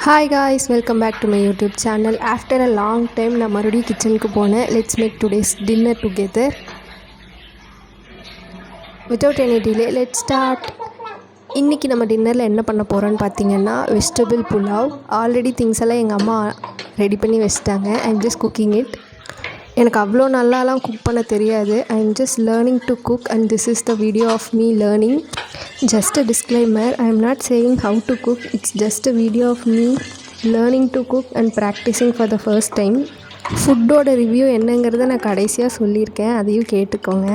Hi guys, welcome back to my YouTube channel. After a long time நான் மறுபடியும் கிச்சனுக்கு போனேன். Let's make today's dinner together. Without any delay, let's start. இன்றைக்கி நம்ம டின்னரில் என்ன பண்ண போகிறோன்னு பார்த்தீங்கன்னா வெஜிடபிள் புலாவ். ஆல்ரெடி திங்ஸ் எல்லாம் எங்கள் அம்மா ரெடி பண்ணி வச்சிட்டாங்க. I'm just cooking it. எனக்கு அவ்வளோ நல்லாலாம் குக் பண்ண தெரியாது. I'm just learning to cook and this is the video of me learning. Just a disclaimer, I am not saying how to cook, it's just a video of me learning to cook and practicing for the first time. ஃபுட்டோட review என்னங்கிறத நான் கடைசியாக சொல்லியிருக்கேன், அதையும் கேட்டுக்கோங்க.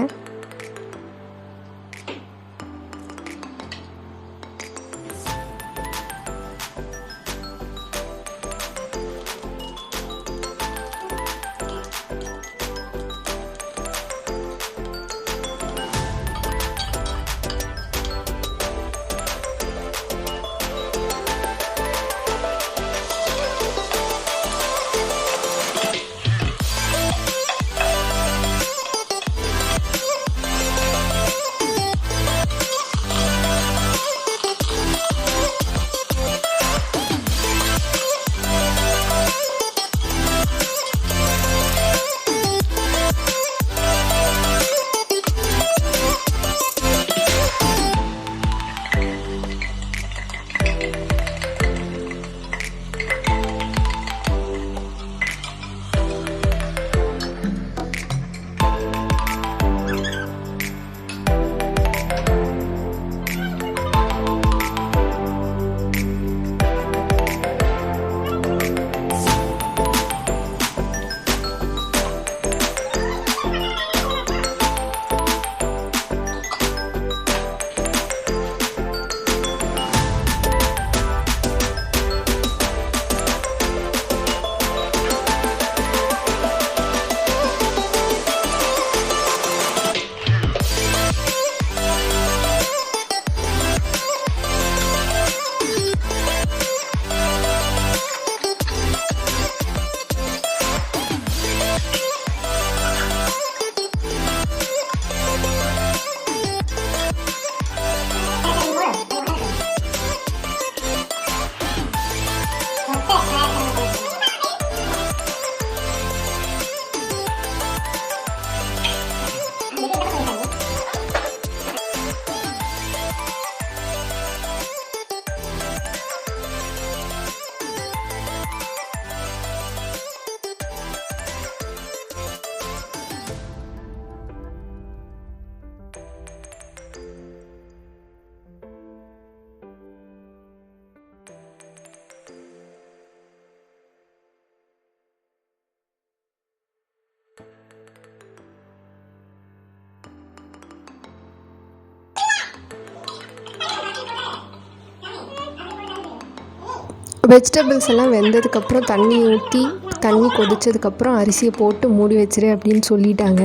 Vegetables எல்லாம் வெந்ததுக்கப்புறம் தண்ணி ஊற்றி தண்ணி கொதித்ததுக்கப்புறம் அரிசியை போட்டு மூடி வச்சிரு அப்படின்னு சொல்லிட்டாங்க.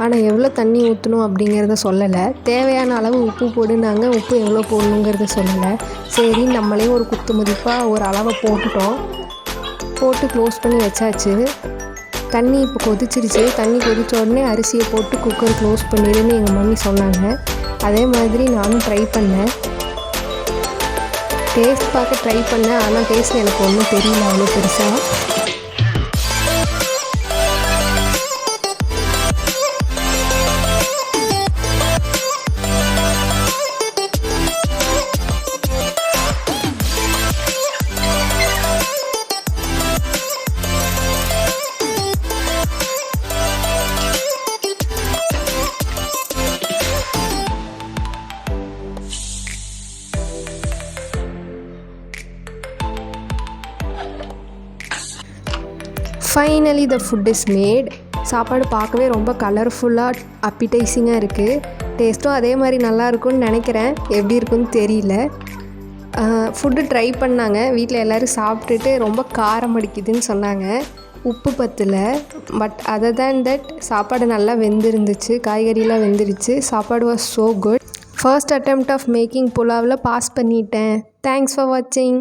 ஆனால் எவ்வளோ தண்ணி ஊற்றணும் அப்படிங்கிறத சொல்லலை. தேவையான அளவு உப்பு போடுனாங்க, உப்பு எவ்வளோ போடணுங்கிறத சொல்லலை. சரி, நம்மளே ஒரு குத்து மதிப்பாக ஒரு அளவை போட்டு க்ளோஸ் பண்ணி வச்சாச்சு. தண்ணி இப்போ கொதிச்சிருச்சு. தண்ணி கொதித்த உடனே அரிசியை போட்டு குக்கர் க்ளோஸ் பண்ணிடுன்னு எங்கள் மம்மி சொன்னாங்க. அதே மாதிரி நானும் ட்ரை பண்ணேன். டேஸ்ட் பார்க்க ட்ரை பண்ணேன், ஆனால் டேஸ்ட் எனக்கு ஒன்றும் தெரியல அவ்வளோ பெருசாக. Finally the food is made. சாப்பாடு பார்க்கவே ரொம்ப கலர்ஃபுல்லாக அப்பிடைசிங்காக இருக்குது. டேஸ்ட்டும் அதே மாதிரி நல்லா இருக்கும்னு நினைக்கிறேன். எப்படி இருக்குன்னு தெரியல. ஃபுட்டு ட்ரை பண்ணாங்க. வீட்டில் எல்லோரும் சாப்பிட்டுட்டு ரொம்ப காரம் அடிக்குதுன்னு சொன்னாங்க. உப்பு பத்தலை. பட் அதர் தேன் தட் சாப்பாடு நல்லா வெந்திருந்துச்சு. காய்கறிலாம் வெந்துருச்சு. சாப்பாடு was so good. First attempt of making புலாவில் பாஸ் பண்ணிட்டேன். தேங்க்ஸ் ஃபார் வாட்சிங்.